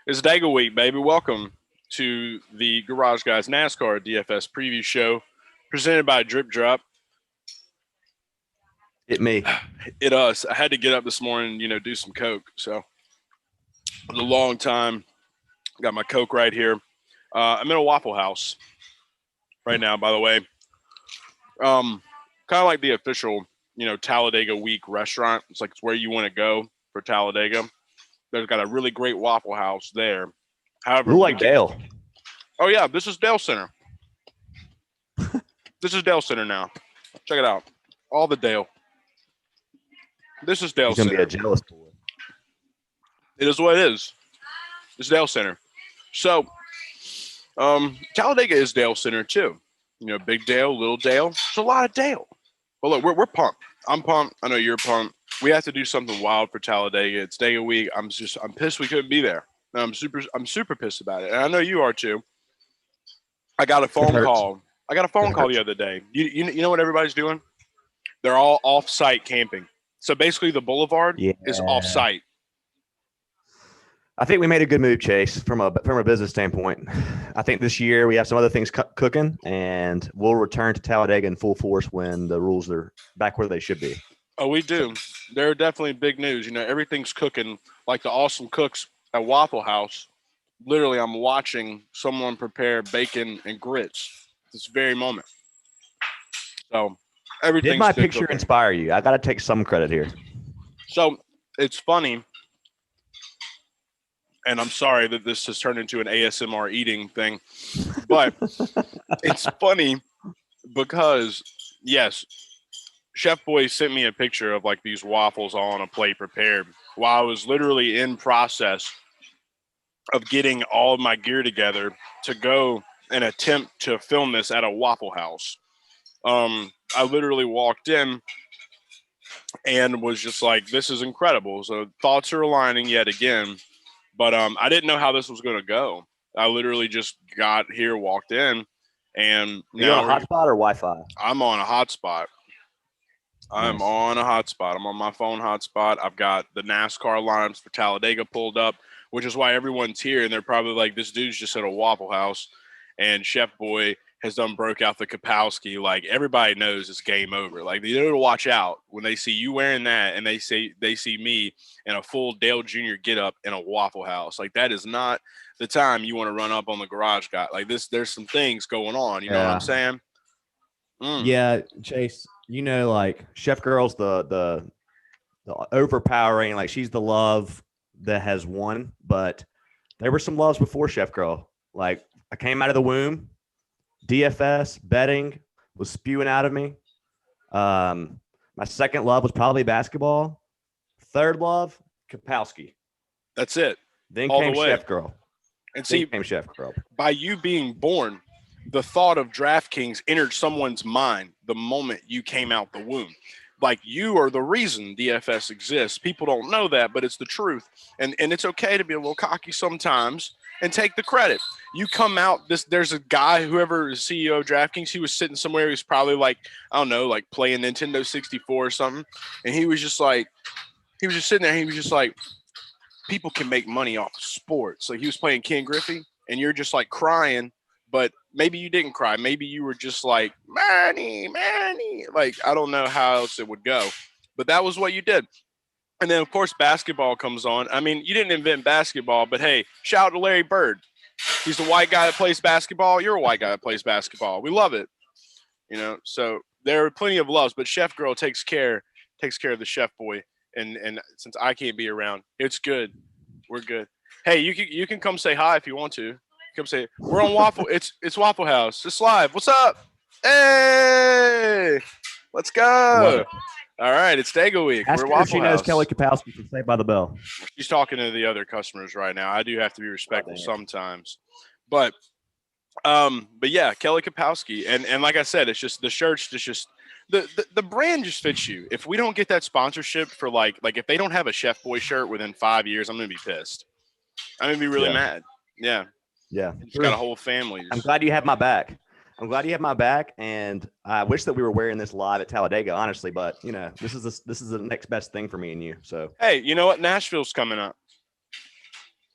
It's Dega Week, baby. Welcome to the Garage Guys NASCAR DFS preview show presented by Drip Drop. It me. It us. I had to get up this morning, do some Coke. So for a long time, got my Coke right here. I'm in a Waffle House right now, by the way. Kind of like the official, Talladega Week restaurant. It's like it's where you want to go for Talladega. They've got a really great Waffle House there. However, you like Dale. Oh yeah, this is Dale Center. This is Dale Center now. Check it out. All the Dale. This is Dale Center. He's gonna be a jealous boy. It is what it is. It's Dale Center. So, Talladega is Dale Center too. Big Dale, little Dale. There's a lot of Dale. But look, we're pumped. I'm pumped. I know you're pumped. We have to do something wild for Talladega. It's Dega Week. I'm pissed we couldn't be there. I'm super pissed about it. And I know you are too. I got a phone call. The other day. You know what everybody's doing? They're all off-site camping. So basically the boulevard is off-site. I think we made a good move, Chase, from a business standpoint. I think this year we have some other things cooking, and we'll return to Talladega in full force when the rules are back where they should be. Oh, we do. They're definitely big news. Everything's cooking like the awesome cooks at Waffle House. Literally, I'm watching someone prepare bacon and grits this very moment. So everything's Did my picture cooking. inspire you? I got to take some credit here. So it's funny, and I'm sorry that this has turned into an ASMR eating thing, but it's funny because, yes, Chef Boy sent me a picture of like these waffles all on a plate prepared while I was literally in process of getting all of my gear together to go and attempt to film this at a Waffle House. I literally walked in and was just like, this is incredible. So thoughts are aligning yet again, but I didn't know how this was going to go. I literally just got here, walked in, and you on a hotspot or Wi-Fi? I'm on a hotspot. I'm on a hotspot. I'm on my phone hotspot. I've got the NASCAR lines for Talladega pulled up, which is why everyone's here. And they're probably like, this dude's just at a Waffle House. And Chef Boy has broke out the Kapowski. Like, everybody knows it's game over. Like, they know to watch out when they see you wearing that and they see me in a full Dale Jr. get up in a Waffle House. Like, that is not the time you want to run up on the garage guy. Like, there's some things going on. You know what I'm saying? Yeah, Chase. Like Chef Girl's the overpowering, like she's the love that has won, but there were some loves before Chef Girl. Like I came out of the womb, DFS betting was spewing out of me. My second love was probably basketball. Third love, Kapowski. That's it. Then came Chef Girl. And see, came Chef Girl. By you being born, the thought of DraftKings entered someone's mind the moment you came out the womb. Like, you are the reason DFS exists. People don't know that, but it's the truth. And it's okay to be a little cocky sometimes and take the credit. You come out, there's a guy, whoever is CEO of DraftKings, he was sitting somewhere, he was probably like, I don't know, like playing Nintendo 64 or something. And he was just sitting there, he was just like, people can make money off of sports. Like, he was playing Ken Griffey, and you're just like crying. But maybe you didn't cry. Maybe you were just like, Manny. Like, I don't know how else it would go. But that was what you did. And then, of course, basketball comes on. I mean, you didn't invent basketball, but hey, shout out to Larry Bird. He's the white guy that plays basketball. You're a white guy that plays basketball. We love it. So there are plenty of loves, but Chef Girl takes care of the Chef Boy. And since I can't be around, it's good. We're good. Hey, you can come say hi if you want to. Come say, we're on Waffle. It's Waffle House. It's live. What's up? Hey, let's go. All right, it's Dega Week. Ask we're her Waffle if she House. knows Kelly Kapowski from Saved by the Bell. She's talking to the other customers right now. I do have to be respectful sometimes, but yeah, Kelly Kapowski, and like I said, it's just the shirts. It's just the brand just fits you. If we don't get that sponsorship for like if they don't have a Chef Boy shirt within 5 years, I'm gonna be pissed. I'm gonna be really mad. Yeah. Yeah, he's got a whole family. I'm glad you have my back. And I wish that we were wearing this live at Talladega, honestly. But this is the next best thing for me and you. So hey, you know what? Nashville's coming up.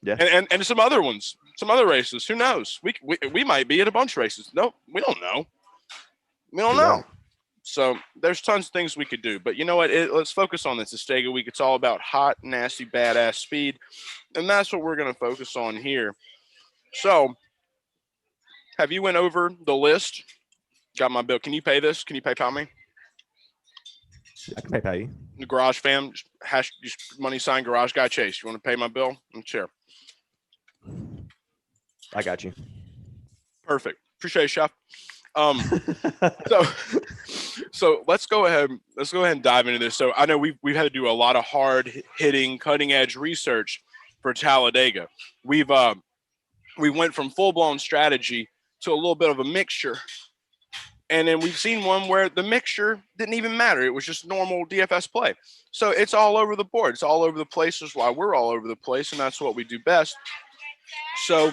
Yeah. And some other ones, some other races. Who knows? We might be at a bunch of races. No, we don't know. We don't know. Right. So there's tons of things we could do. But you know what? Let's focus on this Talladega week. It's all about hot, nasty, badass speed. And that's what we're going to focus on here. So have you went over the list? Got my bill. Can you pay this? Can you PayPal me? I can PayPal you. The Garage Fam, just money sign Garage Guy Chase. You want to pay my bill? I'm sure. I got you. Perfect. Appreciate it, Chef. So let's go ahead and dive into this. So I know we've had to do a lot of hard hitting, cutting edge research for Talladega. We went from full blown strategy to a little bit of a mixture. And then we've seen one where the mixture didn't even matter. It was just normal DFS play. So it's all over the board. It's all over the place. That's why we're all over the place, and that's what we do best. So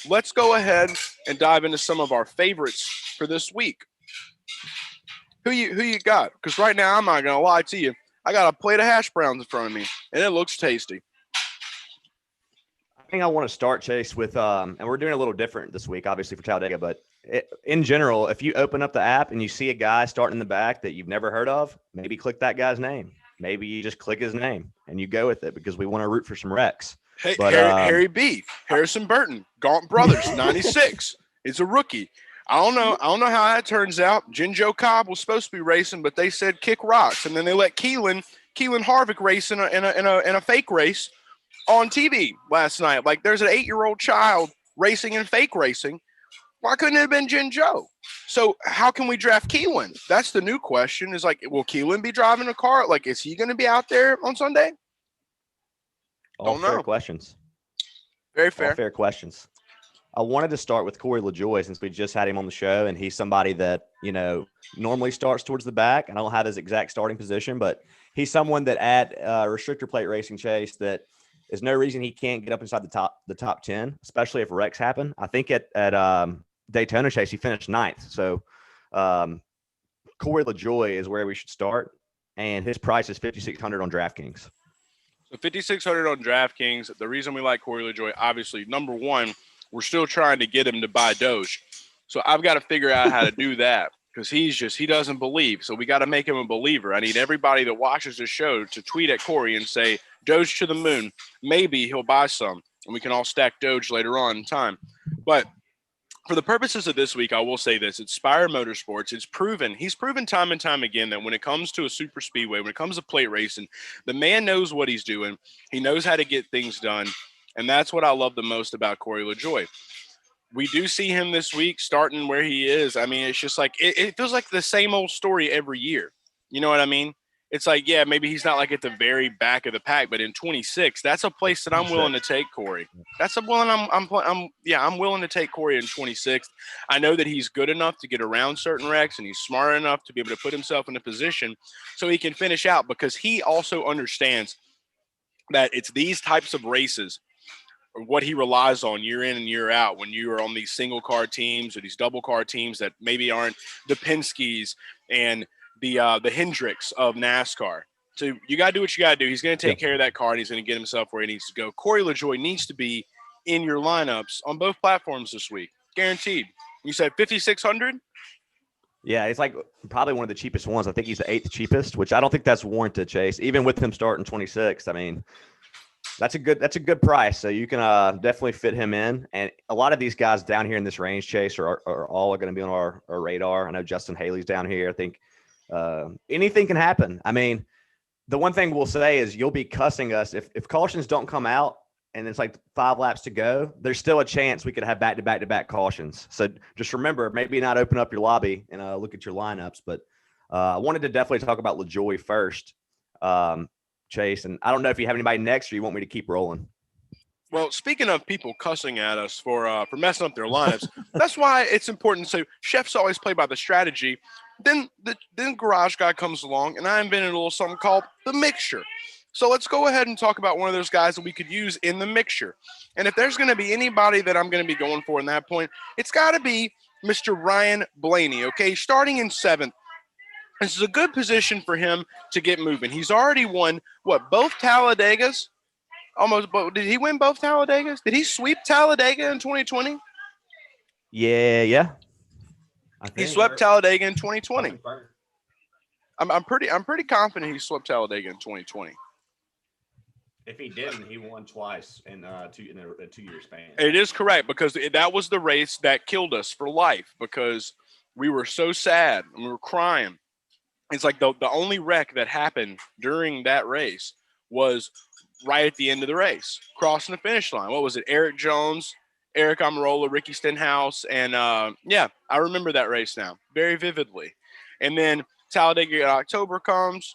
let's go ahead and dive into some of our favorites for this week. Who you got? Because right now, I'm not going to lie to you. I got a plate of hash browns in front of me, and it looks tasty. I think I want to start, Chase, with and we're doing a little different this week, obviously, for Talladega, but in general, if you open up the app and you see a guy starting in the back that you've never heard of, maybe click that guy's name. Maybe you just click his name and you go with it because we want to root for some wrecks. Hey, but, Harry B, Harrison Burton, Gaunt Brothers, 96. Is a rookie. I don't know how that turns out. Joe Cobb was supposed to be racing, but they said kick rocks, and then they let Keelan Harvick race in a fake race on TV last night. Like, there's an 8-year-old child racing in fake racing. Why couldn't it have been Joe? So how can we draft Keelan? That's the new question. Is like, will Keelan be driving a car? Like, is he going to be out there on Sunday? All fair questions. Very fair. All fair questions. I wanted to start with Corey LaJoie since we just had him on the show, and he's somebody that, normally starts towards the back. I don't have his exact starting position, but he's someone that at restrictor plate racing, Chase, that there's no reason he can't get up inside the top 10, especially if wrecks happen. I think at Daytona, Chase, he finished 9th. So Corey LaJoie is where we should start, and his price is $5,600 on DraftKings. So $5,600 on DraftKings. The reason we like Corey LaJoie, obviously, number one, we're still trying to get him to buy Doge. So I've got to figure out how to do that because he doesn't believe. So we got to make him a believer. I need everybody that watches this show to tweet at Corey and say, Doge to the moon. Maybe he'll buy some, and we can all stack Doge later on in time. But for the purposes of this week, I will say this. It's Spire Motorsports. He's proven time and time again that when it comes to a super speedway, when it comes to plate racing, the man knows what he's doing. He knows how to get things done. And that's what I love the most about Corey LaJoie. We do see him this week starting where he is. I mean, it's just like it feels like the same old story every year. You know what I mean? It's like, yeah, maybe he's not like at the very back of the pack, but in 26, that's a place that I'm willing to take Corey. That's a one I'm willing to take Corey in 26. I know that he's good enough to get around certain wrecks, and he's smart enough to be able to put himself in a position so he can finish out, because he also understands that it's these types of races what he relies on year in and year out when you are on these single car teams or these double car teams that maybe aren't the Penske's and the Hendricks of NASCAR. So you got to do what you got to do. He's going to take care of that car, and he's going to get himself where he needs to go. Corey LaJoie needs to be in your lineups on both platforms this week. Guaranteed. You said 5,600? Yeah, it's like probably one of the cheapest ones. I think he's the 8th cheapest, which I don't think that's warranted, Chase. Even with him starting 26, I mean, that's a good price. So you can definitely fit him in. And a lot of these guys down here in this range, Chase, are all going to be on our radar. I know Justin Haley's down here. I think anything can happen. I mean, the one thing we'll say is you'll be cussing us if cautions don't come out and it's like 5 laps to go. There's still a chance we could have back-to-back cautions. So just remember, maybe not open up your lobby and look at your lineups. But I wanted to definitely talk about LaJoie first. Chase, and I don't know if you have anybody next or you want me to keep rolling. Well, speaking of people cussing at us for messing up their lineups, that's why it's important. So chefs always play by the strategy. Then Garage Guy comes along, and I invented a little something called the mixture. So let's go ahead and talk about one of those guys that we could use in the mixture. And if there's going to be anybody that I'm going to be going for in that point, it's got to be Mr. Ryan Blaney, okay? Starting in 7th. This is a good position for him to get moving. He's already won, both Talladegas? Almost, but did he win both Talladegas? Did he sweep Talladega in 2020? Yeah. He swept Talladega in 2020. I'm pretty confident he swept Talladega in 2020. If he didn't, he won twice in a 2-year span. It is correct, because that was the race that killed us for life, because we were so sad and we were crying. It's like the only wreck that happened during that race was right at the end of the race, crossing the finish line. What was it? Eric Jones, Eric Amarola, Ricky Stenhouse, and I remember that race now very vividly. And then Talladega in October comes,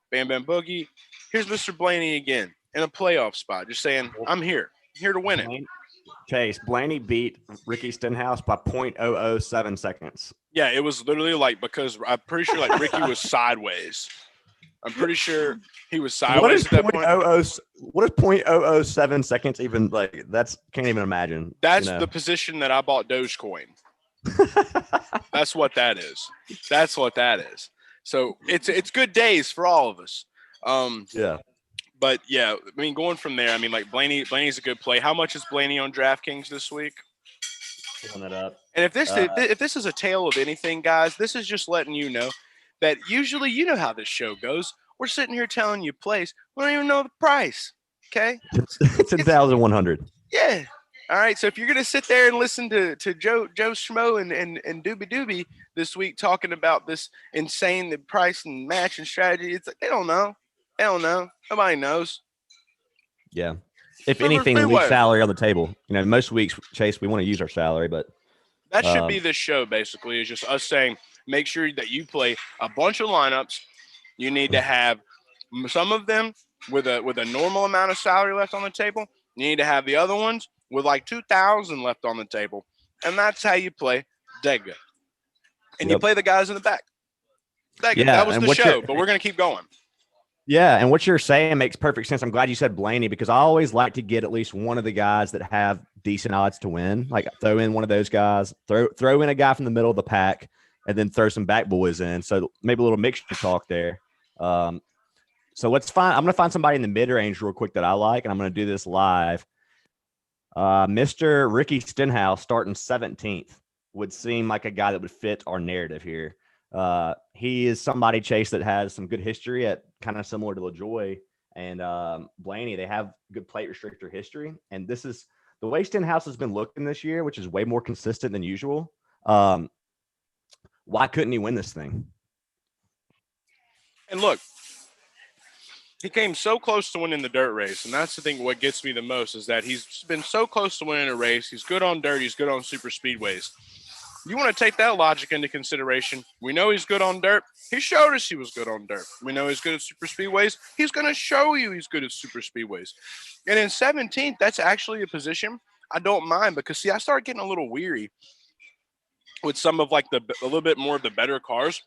Bam Bam Boogie. Here's Mr. Blaney again in a playoff spot, just saying, I'm here to win it. Chase, Blaney beat Ricky Stenhouse by 0.007 seconds. Yeah, it was literally like, because I'm pretty sure like Ricky was sideways. I'm pretty sure he was sideways at that point. What is 0.007 seconds even like? Can't even imagine. That's the position that I bought Dogecoin. That's what that is. So it's good days for all of us. Yeah. But yeah, I mean, going from there, I mean, like Blaney's a good play. How much is Blaney on DraftKings this week? Pulling it up. And if this is a tale of anything, guys, this is just letting you know that usually you know how this show goes. We're sitting here telling you plays. We don't even know the price. Okay. It's 10,100. Yeah. All right. So if you're gonna sit there and listen to Joe Schmo and Doobie Doobie this week talking about this insane the price and match and strategy, it's like they don't know. Nobody knows. Yeah. If anything, leave salary on the table. Most weeks, Chase, we want to use our salary, but that should be this show. Basically, is just us saying, make sure that you play a bunch of lineups. You need to have some of them with a normal amount of salary left on the table. You need to have the other ones with like 2,000 left on the table, and that's how you play Dega. And you play the guys in the back. Dega, that was the show, but we're gonna keep going. Yeah, and what you're saying makes perfect sense. I'm glad you said Blaney, because I always like to get at least one of the guys that have decent odds to win. Like throw in one of those guys, throw in a guy from the middle of the pack, and then throw some back boys in. So maybe a little mixture talk there. So let's find. I'm going to find somebody in the mid range real quick that I like, and I'm going to do this live. Mr. Ricky Stenhouse starting 17th would seem like a guy that would fit our narrative here. He is somebody, Chase, that has some good history at kind of similar to LaJoy and Blaney. They have good plate restrictor history. And this is the way Stenhouse has been looking this year, which is way more consistent than usual. Why couldn't he win this thing? And look, he came so close to winning the dirt race. And that's the thing. What gets me the most is that he's been so close to winning a race. He's good on dirt. He's good on super speedways. You want to take that logic into consideration. We know he's good on dirt. He showed us he was good on dirt. We know he's good at super speedways. He's going to show you he's good at super speedways. And in 17th, that's actually a position I don't mind, because, see, I start getting a little weary with some of like a little bit more of the better cars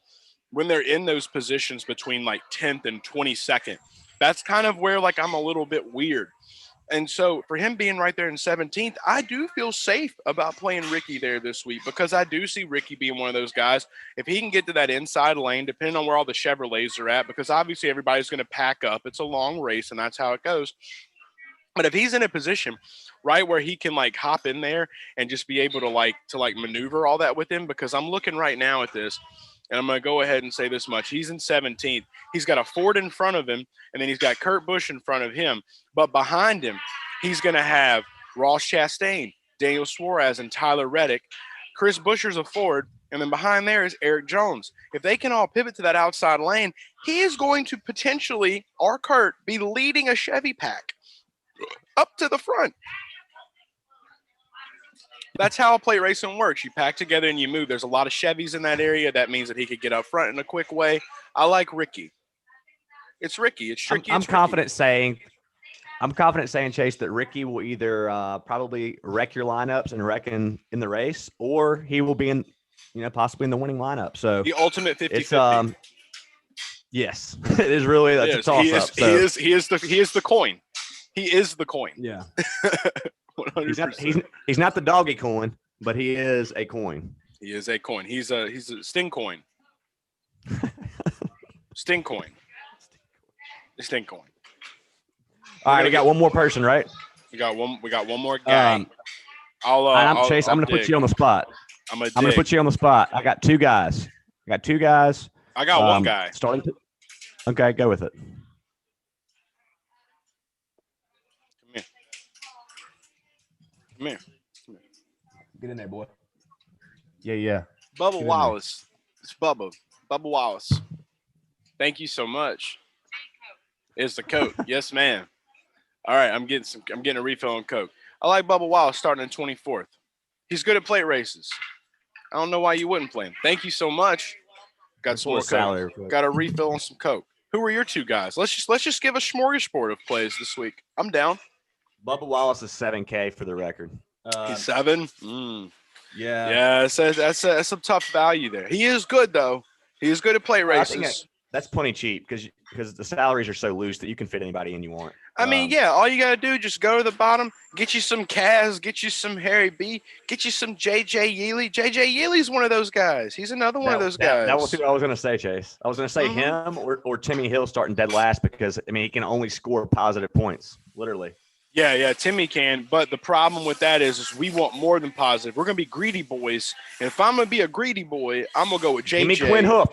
when they're in those positions between like 10th and 22nd. That's kind of where like I'm a little bit weird. And so for him being right there in 17th, I do feel safe about playing Ricky there this week, because I do see Ricky being one of those guys. If he can get to that inside lane, depending on where all the Chevrolets are at, because obviously everybody's going to pack up. It's a long race, and that's how it goes. But if he's in a position right where he can like hop in there and just be able to maneuver all that with him, because I'm looking right now at this, and I'm going to go ahead and say this much. He's in 17th. He's got a Ford in front of him, and then he's got Kurt Busch in front of him. But behind him, he's going to have Ross Chastain, Daniel Suarez, and Tyler Reddick. Chris Buescher's a Ford, and then behind there is Eric Jones. If they can all pivot to that outside lane, he is going to potentially, or Kurt, be leading a Chevy pack up to the front. That's how plate racing works. You pack together and you move. There's a lot of Chevys in that area. That means that he could get up front in a quick way. I like Ricky. It's Ricky. It's tricky. I'm confident saying, Chase, that Ricky will either probably wreck your lineups and wreck in the race, or he will be in, possibly in the winning lineup. So the ultimate 50-50. Yes, it is really a toss-up. He is the coin. He is the coin. Yeah. 100%. He's not the doggy coin, but he is a coin. He is a coin. He's a sting coin. Sting coin. Sting coin. All right, we got one more person, right? We got one more guy. Chase, I'm going to put you on the spot. I'm going to put you on the spot. I got two guys. I got one guy. Okay, go with it. Come here. Get in there, boy. Yeah. Bubba Wallace. It's Bubba Wallace. Thank you so much. It's the Coke. Yes, ma'am. All right, I'm getting a refill on Coke. I like Bubba Wallace starting in 24th. He's good at plate races. I don't know why you wouldn't play him. Thank you so much. Got some more Coke. Got a refill on some Coke. Who are your two guys? Let's just give a smorgasbord of plays this week. I'm down. Bubba Wallace is 7K for the record. He's 7. Yeah. That's some tough value there. He is good though. He is good at plate races. That's plenty cheap because the salaries are so loose that you can fit anybody in you want. I mean, all you got to do is just go to the bottom, get you some Kaz, get you some Harry B, get you some JJ Yealy. JJ Yealy's one of those guys. He's another one of those guys. That was who I was going to say, Chase. I was going to say him or Timmy Hill starting dead last because, I mean, he can only score positive points, literally. Yeah, Timmy can. But the problem with that is we want more than positive. We're going to be greedy boys. And if I'm going to be a greedy boy, I'm going to go with JJ. Give me Quinn Hoof.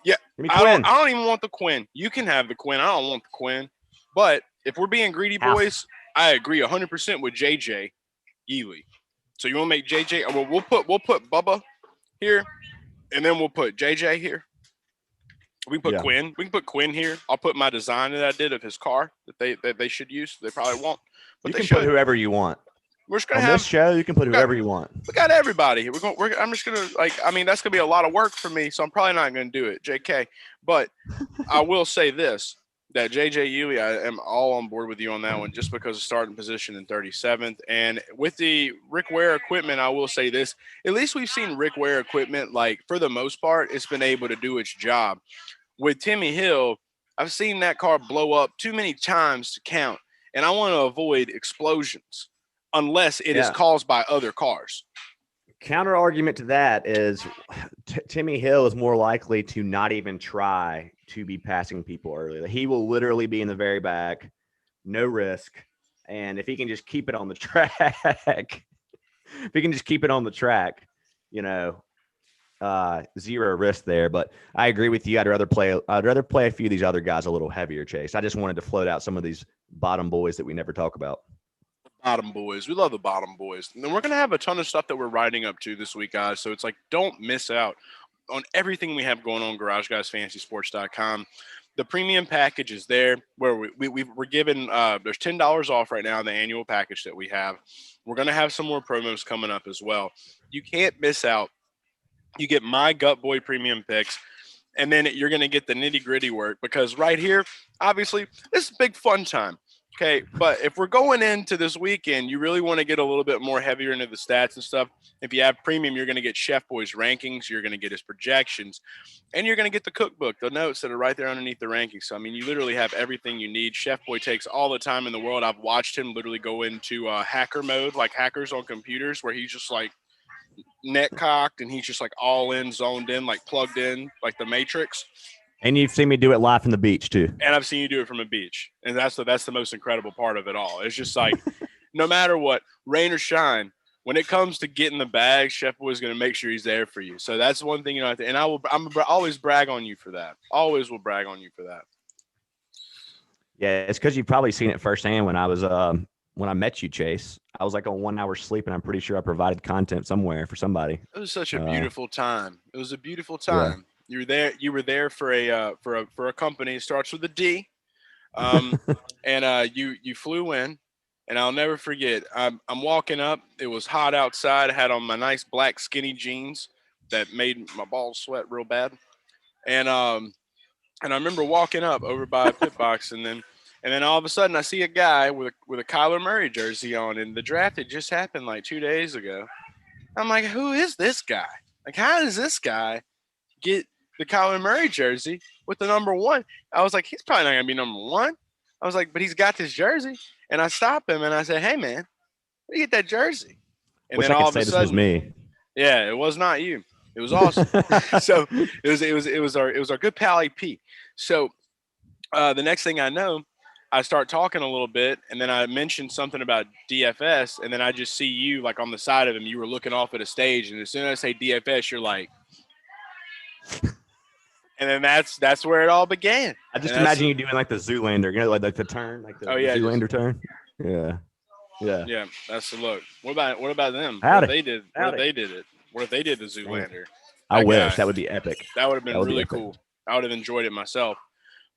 Yeah, I don't even want the Quinn. You can have the Quinn. I don't want the Quinn. But if we're being greedy boys, I agree 100% with JJ Yealy. So you want to make JJ? Well, we'll put Bubba here, and then we'll put JJ here. We can put Quinn. We can put Quinn here. I'll put my design that I did of his car that they should use. They probably won't, but you can put whoever you want. We're just gonna have this show. You can put whoever you want. We got everybody here. I'm just gonna that's gonna be a lot of work for me, so I'm probably not gonna do it, JK. But I will say this: that JJ Yealy, I am all on board with you on that one, just because of starting position in 37th, and with the Rick Ware equipment, I will say this: at least we've seen Rick Ware equipment, like for the most part, it's been able to do its job. With Timmy Hill, I've seen that car blow up too many times to count, and I want to avoid explosions. Unless it is caused by other cars. Counter argument to that is Timmy Hill is more likely to not even try to be passing people early. He will literally be in the very back, no risk. And if he can just keep it on the track, zero risk there. But I agree with you. I'd rather play a few of these other guys a little heavier, Chase. I just wanted to float out some of these bottom boys that we never talk about. Bottom boys. We love the bottom boys. And we're going to have a ton of stuff that we're riding up to this week, guys. So it's like, don't miss out on everything we have going on GarageGuysFantasySports.com. The premium package is there where we're giving, there's $10 off right now in the annual package that we have. We're going to have some more promos coming up as well. You can't miss out. You get my Gut Boy premium picks, and then you're going to get the nitty gritty work, because right here, obviously, this is big fun time. Okay, but if we're going into this weekend, you really want to get a little bit more heavier into the stats and stuff. If you have premium, you're going to get Chef Boy's rankings, you're going to get his projections, and you're going to get the cookbook, the notes that are right there underneath the rankings. So, I mean, you literally have everything you need. Chef Boy takes all the time in the world. I've watched him literally go into hacker mode, like hackers on computers, where he's just like neck cocked and he's just like all in, zoned in, like plugged in, like the Matrix. And you've seen me do it live from the beach too. And I've seen you do it from a beach. And that's the most incredible part of it all. It's just like, no matter what, rain or shine, when it comes to getting the bag, Chef Boy is going to make sure he's there for you. So that's one thing, and I'm always brag on you for that. Always will brag on you for that. Yeah, it's because you've probably seen it firsthand when I met you, Chase. I was like on 1 hour sleep, and I'm pretty sure I provided content somewhere for somebody. It was such a beautiful time. It was a beautiful time. Yeah. You were there for a company. It starts with a D, and you flew in, and I'll never forget. I'm walking up. It was hot outside. I had on my nice black skinny jeans that made my balls sweat real bad, and I remember walking up over by a pit box, and then all of a sudden I see a guy with a Kyler Murray jersey on, and the draft had just happened like 2 days ago. I'm like, who is this guy? Like, how does this guy get the Kyler Murray jersey with the number 1? I was like, he's probably not going to be number 1. I was like, but he's got this jersey. And I stopped him and I said, hey, man, where do you get that jersey? And then all of a sudden, this was me. Yeah, it was not you. It was awesome. So it was our good pal AP. So the next thing I know, I start talking a little bit, and then I mentioned something about DFS, and then I just see you like on the side of him. You were looking off at a stage, and as soon as I say DFS, you're like, and then that's where it all began. I just imagine you doing like the Zoolander, like the turn, like the Zoolander turn. Yeah. That's the look. What about them? Howdy. What if they did? What if they did it? What if they did the Zoolander? I wish that would be epic. That would have been really cool. I would have enjoyed it myself.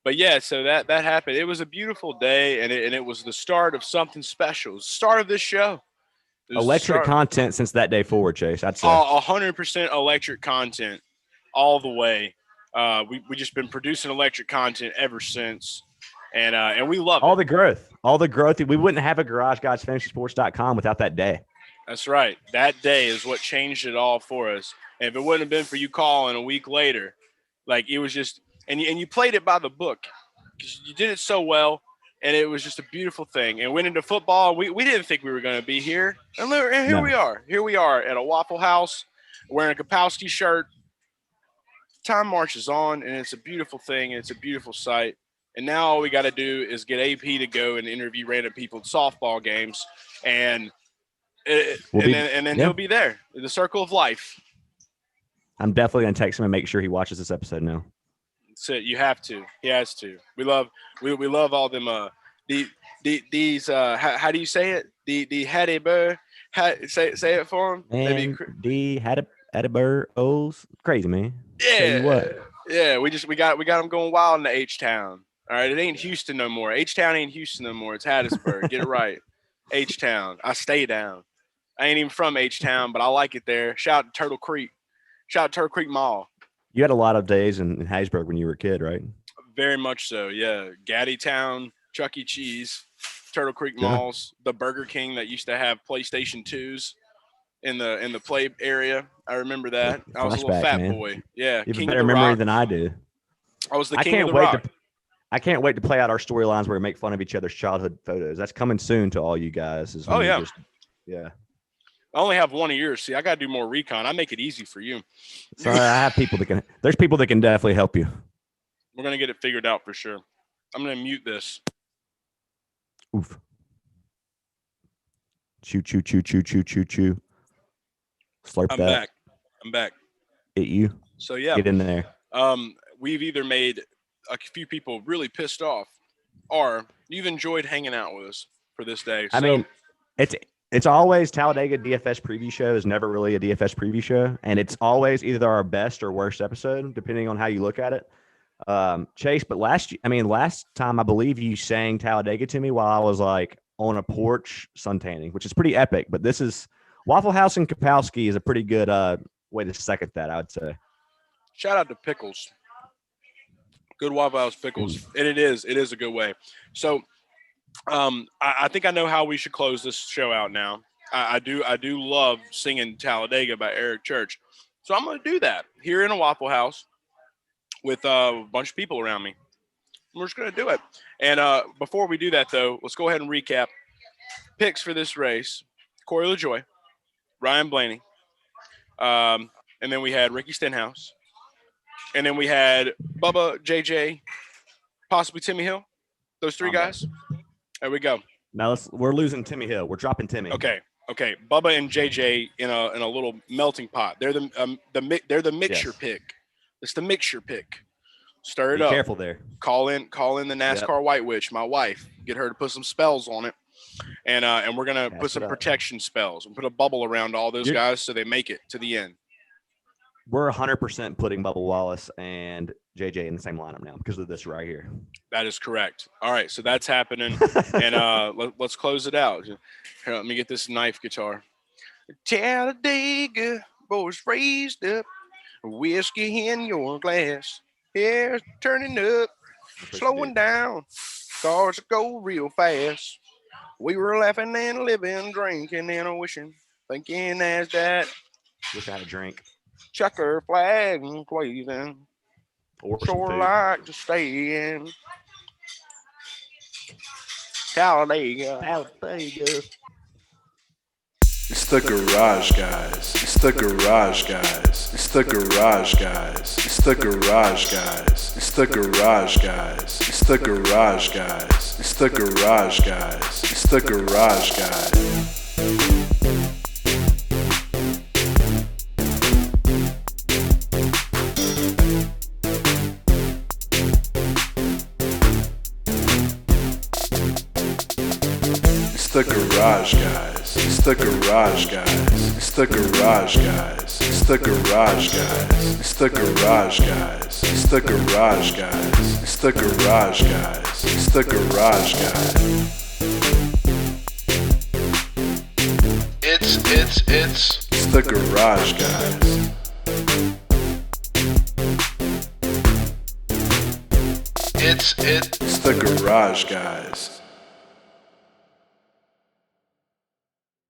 But yeah, so that happened. It was a beautiful day, and it was the start of something special. It was the start of this show. Electric content since that day forward, Chase. I'd say 100% electric content all the way. We just been producing electric content ever since, and we love all the growth. We wouldn't have a GarageGuysFantasySports.com without that day. That's right. That day is what changed it all for us. And if it wouldn't have been for you calling a week later, like it was just. And you played it by the book because you did it so well, and it was just a beautiful thing. And went into football. We didn't think we were going to be here, and here we are. Here we are at a Waffle House, wearing a Kapowski shirt. Time marches on, and it's a beautiful thing, and it's a beautiful sight. And now all we got to do is get AP to go and interview random people at softball games, and then he'll be there in the circle of life. I'm definitely going to text him and make sure he watches this episode now. So you have to. He has to. We love all them. These. How do you say it? The Hattie Burr. Say it for him. Man, the Hattie Burr. Crazy man. Yeah. What? Yeah. We got them going wild in the H Town. All right. It ain't Houston no more. H Town ain't Houston no more. It's Hattiesburg. Get it right. H Town. I stay down. I ain't even from H Town, but I like it there. Shout out to Turtle Creek. Shout out to Turtle Creek Mall. You had a lot of days in Hattiesburg when you were a kid, right? Very much so, yeah. Gaddy Town, Chuck E. Cheese, Turtle Creek Malls, the Burger King that used to have PlayStation 2s in the play area. I remember that. I was a little fat boy. Yeah. You have a better memory than I do. I was the king of the rock. I can't wait to play out our storylines where we make fun of each other's childhood photos. That's coming soon to all you guys. Yeah. I only have one of yours. See, I got to do more recon. I make it easy for you. So I have people there's people that can definitely help you. We're going to get it figured out for sure. I'm going to mute this. Oof. Chew. Slurp that. I'm back. Eat you. So, yeah. Get in there. We've either made a few people really pissed off or you've enjoyed hanging out with us for this day. So, I mean, it's always Talladega DFS preview show is never really a DFS preview show. And it's always either our best or worst episode, depending on how you look at it. Chase, but last time I believe you sang Talladega to me while I was like on a porch suntanning, which is pretty epic. But this is Waffle House and Kapowski is a pretty good way to second that, I would say. Shout out to Pickles. Good Waffle House Pickles. And it is a good way. So I think I know how we should close this show out now. I do love singing Talladega by Eric Church. So I'm going to do that here in a Waffle House with a bunch of people around me. We're just going to do it. And before we do that, though, let's go ahead and recap picks for this race. Corey LaJoy, Ryan Blaney, and then we had Ricky Stenhouse. And then we had Bubba, JJ, possibly Timmy Hill. Those three guys. There we go. Now we're losing Timmy Hill. We're dropping Timmy. Okay. Bubba and JJ in a little melting pot. They're the mixture pick. It's the mixture pick. Stir it up. Be careful there. Call in the NASCAR White Witch, my wife. Get her to put some spells on it, and we're gonna put some protection spells and put a bubble around all those guys so they make it to the end. We're 100% putting Bubba Wallace and JJ in the same lineup now because of this right here. That is correct. All right, so that's happening, and let's close it out. Here, let me get this knife guitar. Talladega, boys raised up, whiskey in your glass. Hair's turning up, slowing down, cars go real fast. We were laughing and living, drinking and wishing, thinking as that. Wish I had a drink. Checker flag and waving. Sure like to stay in Talladega. It's the garage guys. It's the garage guys. It's the garage guys. It's the garage guys. It's the garage guys. It's the garage guys. It's the garage guys. It's the garage guys. It's the garage guys. It's the garage guys. It's the garage guys. It's the garage guys. It's the garage guys. It's the garage guys. It's the garage guys. It's the garage guys. It's the garage guys. It's the garage guys.